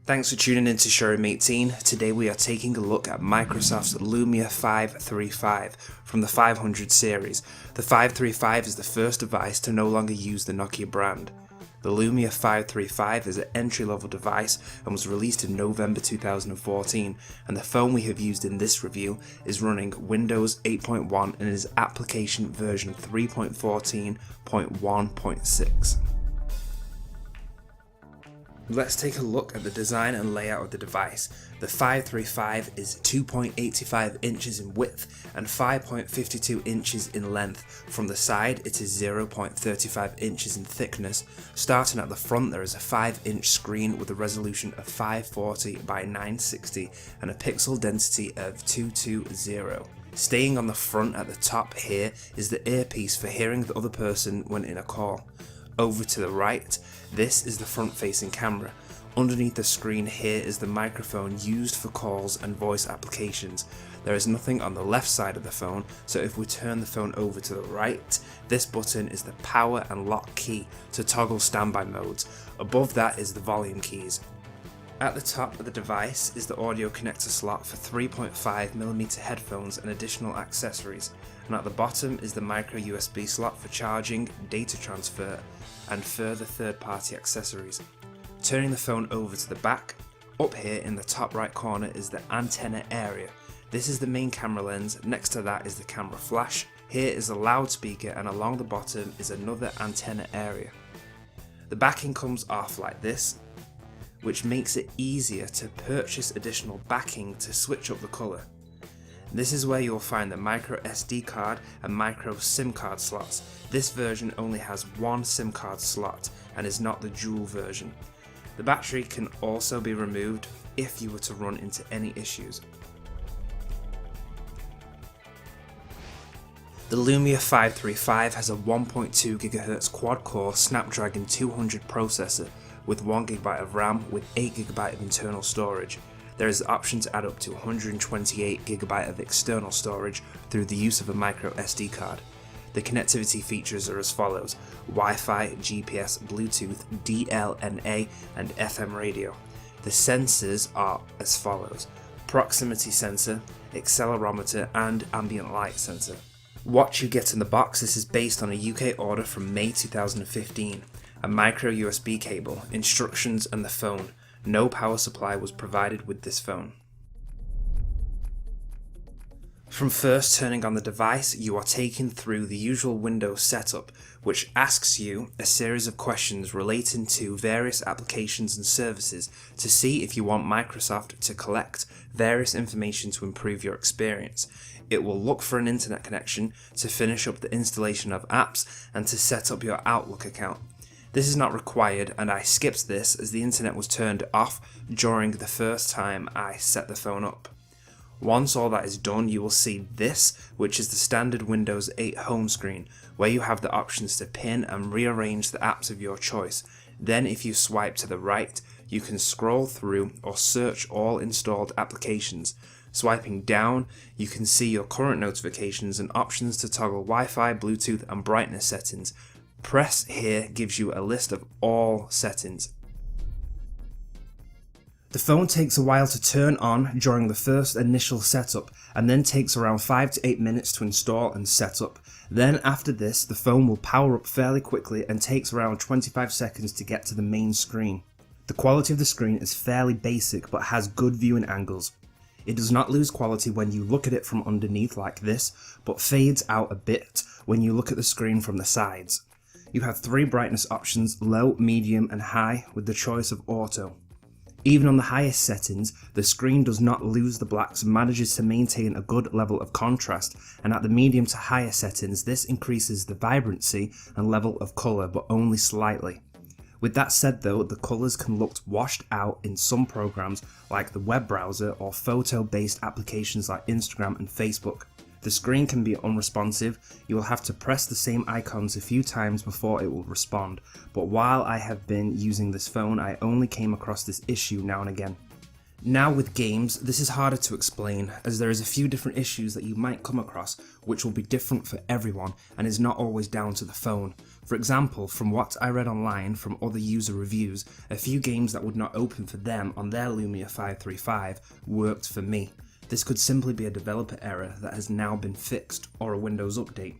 Thanks for tuning in to Showroom 18. Today we are taking a look at Microsoft's Lumia 535 from the 500 series. The 535 is the first device to no longer use the Nokia brand. The Lumia 535 is an entry-level device and was released in November 2014, and the phone we have used in this review is running Windows 8.1 and is application version 3.14.1.6. Let's take a look at the design and layout of the device. The 535 is 2.85 inches in width and 5.52 inches in length. From the side it is 0.35 inches in thickness. Starting at the front there is a 5-inch screen with a resolution of 540 by 960 and a pixel density of 220. Staying on the front at the top here is the earpiece for hearing the other person when in a call. Over to the right, this is the front-facing camera. Underneath the screen here is the microphone used for calls and voice applications. There is nothing on the left side of the phone, so if we turn the phone over to the right, this button is the power and lock key to toggle standby modes. Above that is the volume keys. At the top of the device is the audio connector slot for 3.5mm headphones and additional accessories, and at the bottom is the micro USB slot for charging, data transfer, and further third-party accessories. Turning the phone over to the back, up here in the top right corner is the antenna area. This is the main camera lens, next to that is the camera flash, here is a loudspeaker, and along the bottom is another antenna area. The backing comes off like this, which makes it easier to purchase additional backing to switch up the colour. This is where you'll find the micro SD card and micro SIM card slots. This version only has one SIM card slot and is not the dual version. The battery can also be removed if you were to run into any issues. The Lumia 535 has a 1.2 GHz quad-core Snapdragon 200 processor with 1GB of RAM with 8GB of internal storage. There is the option to add up to 128GB of external storage through the use of a micro SD card. The connectivity features are as follows: Wi-Fi, GPS, Bluetooth, DLNA and FM radio. The sensors are as follows: proximity sensor, accelerometer and ambient light sensor. What you get in the box: this is based on a UK order from May 2015. A micro USB cable, instructions and the phone. No power supply was provided with this phone. From first turning on the device, you are taken through the usual Windows setup, which asks you a series of questions relating to various applications and services to see if you want Microsoft to collect various information to improve your experience. It will look for an internet connection to finish up the installation of apps and to set up your Outlook account. This is not required, and I skipped this as the internet was turned off during the first time I set the phone up. Once all that is done, you will see this, which is the standard Windows 8 home screen, where you have the options to pin and rearrange the apps of your choice. Then if you swipe to the right, you can scroll through or search all installed applications. Swiping down, you can see your current notifications and options to toggle Wi-Fi, Bluetooth and brightness settings. Press here gives you a list of all settings. The phone takes a while to turn on during the first initial setup and then takes around 5 to 8 minutes to install and set up. Then after this, the phone will power up fairly quickly and takes around 25 seconds to get to the main screen. The quality of the screen is fairly basic but has good viewing angles. It does not lose quality when you look at it from underneath like this, but fades out a bit when you look at the screen from the sides. You have 3 brightness options: low, medium and high, with the choice of auto. Even on the highest settings, the screen does not lose the blacks and manages to maintain a good level of contrast, and at the medium to higher settings this increases the vibrancy and level of colour, but only slightly. With that said though, the colours can look washed out in some programs like the web browser or photo based applications like Instagram and Facebook. The screen can be unresponsive. You will have to press the same icons a few times before it will respond, but while I have been using this phone I only came across this issue now and again. Now with games, this is harder to explain as there is a few different issues that you might come across which will be different for everyone and is not always down to the phone. For example, from what I read online from other user reviews, a few games that would not open for them on their Lumia 535 worked for me. This could simply be a developer error that has now been fixed or a Windows update,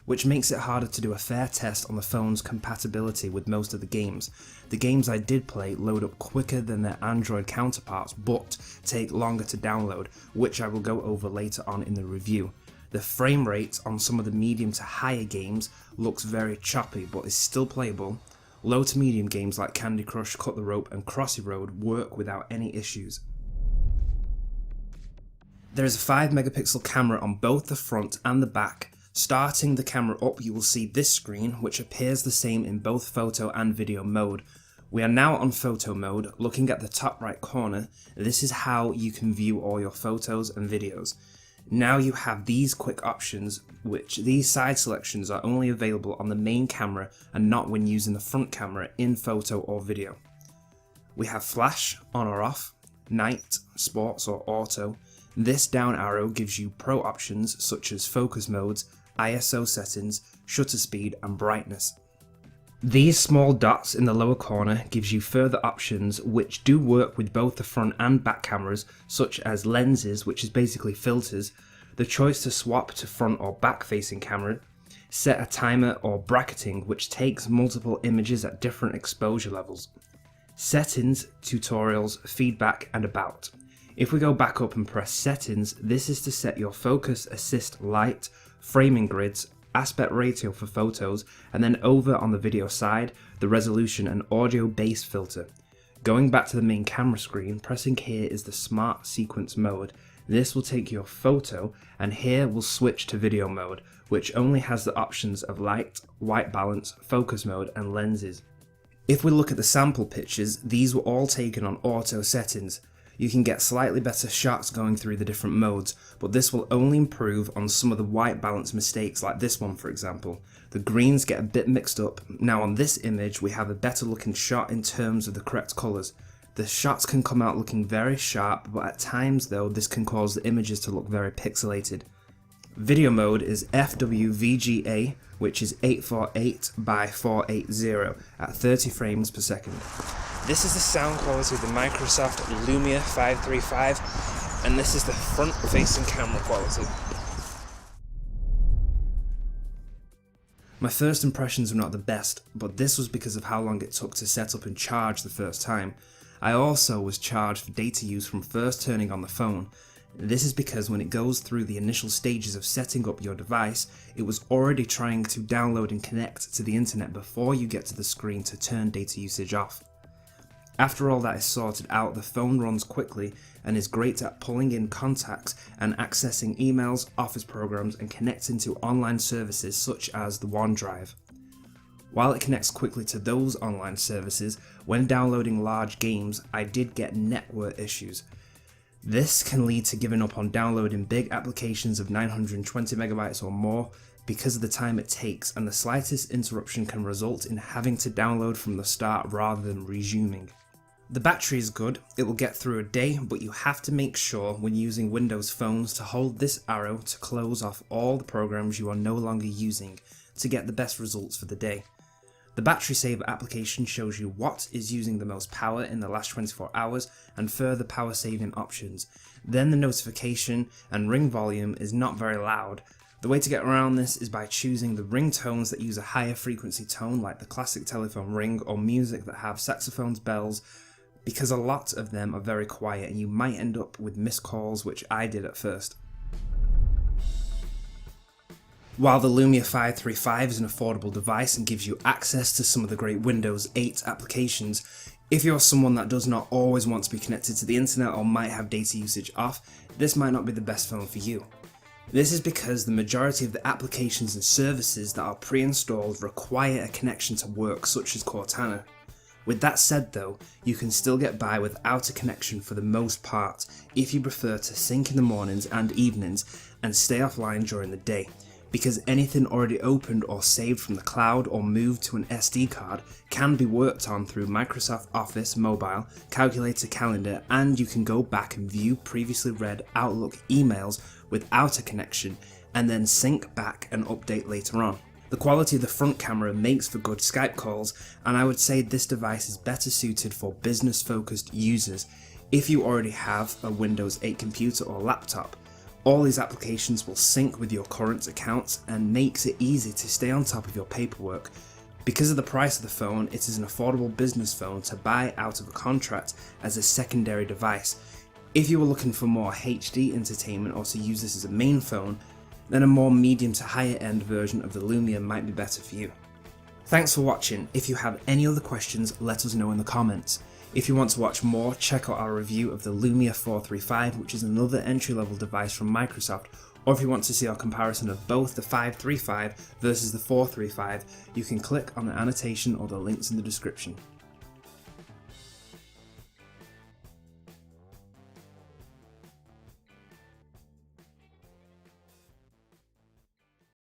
which makes it harder to do a fair test on the phone's compatibility with most of the games. The games I did play load up quicker than their Android counterparts but take longer to download, which I will go over later on in the review. The frame rate on some of the medium to higher games looks very choppy but is still playable. Low to medium games like Candy Crush, Cut the Rope and Crossy Road work without any issues. There is a 5 megapixel camera on both the front and the back. Starting the camera up, you will see this screen, which appears the same in both photo and video mode. We are now on photo mode. Looking at the top right corner, this is how you can view all your photos and videos. Now you have these quick options, which these side selections are only available on the main camera and not when using the front camera in photo or video. We have flash, on or off, night, sports or auto. This down arrow gives you pro options such as focus modes, ISO settings, shutter speed and brightness. These small dots in the lower corner gives you further options which do work with both the front and back cameras, such as lenses, which is basically filters, the choice to swap to front or back facing camera, set a timer or bracketing which takes multiple images at different exposure levels, settings, tutorials, feedback and about. If we go back up and press settings, this is to set your focus, assist, light, framing grids, aspect ratio for photos, and then over on the video side, the resolution and audio bass filter. Going back to the main camera screen, pressing here is the smart sequence mode. This will take your photo and here we'll switch to video mode, which only has the options of light, white balance, focus mode and lenses. If we look at the sample pictures, these were all taken on auto settings. You can get slightly better shots going through the different modes, but this will only improve on some of the white balance mistakes like this one for example. The greens get a bit mixed up. Now on this image we have a better looking shot in terms of the correct colours. The shots can come out looking very sharp, but at times though this can cause the images to look very pixelated. Video mode is FWVGA, which is 848 by 480 at 30 frames per second. This is the sound quality of the Microsoft Lumia 535, and this is the front-facing camera quality. My first impressions were not the best, but this was because of how long it took to set up and charge the first time. I also was charged for data use from first turning on the phone. This is because when it goes through the initial stages of setting up your device, it was already trying to download and connect to the internet before you get to the screen to turn data usage off. After all that is sorted out, the phone runs quickly and is great at pulling in contacts and accessing emails, office programs and connecting to online services such as the OneDrive. While it connects quickly to those online services, when downloading large games, I did get network issues. This can lead to giving up on downloading big applications of 920 megabytes or more because of the time it takes, and the slightest interruption can result in having to download from the start rather than resuming. The battery is good, it will get through a day, but you have to make sure when using Windows phones to hold this arrow to close off all the programs you are no longer using to get the best results for the day. The battery saver application shows you what is using the most power in the last 24 hours and further power saving options. Then the notification and ring volume is not very loud. The way to get around this is by choosing the ringtones that use a higher frequency tone like the classic telephone ring or music that have saxophones, bells, because a lot of them are very quiet and you might end up with missed calls, which I did at first. While the Lumia 535 is an affordable device and gives you access to some of the great Windows 8 applications, if you're someone that does not always want to be connected to the internet or might have data usage off, this might not be the best phone for you. This is because the majority of the applications and services that are pre-installed require a connection to work, such as Cortana. With that said though, you can still get by without a connection for the most part if you prefer to sync in the mornings and evenings and stay offline during the day. because anything already opened or saved from the cloud or moved to an SD card can be worked on through Microsoft Office Mobile, Calculator Calendar, and you can go back and view previously read Outlook emails without a connection and then sync back and update later on. The quality of the front camera makes for good Skype calls, and I would say this device is better suited for business-focused users. If you already have a Windows 8 computer or laptop, all these applications will sync with your current accounts and makes it easy to stay on top of your paperwork. Because of the price of the phone, it is an affordable business phone to buy out of a contract as a secondary device. If you were looking for more HD entertainment or to use this as a main phone, then a more medium to higher end version of the Lumia might be better for you. Thanks for watching. If you have any other questions, let us know in the comments. If you want to watch more, check out our review of the Lumia 435, which is another entry-level device from Microsoft, or if you want to see our comparison of both the 535 versus the 435, you can click on the annotation or the links in the description.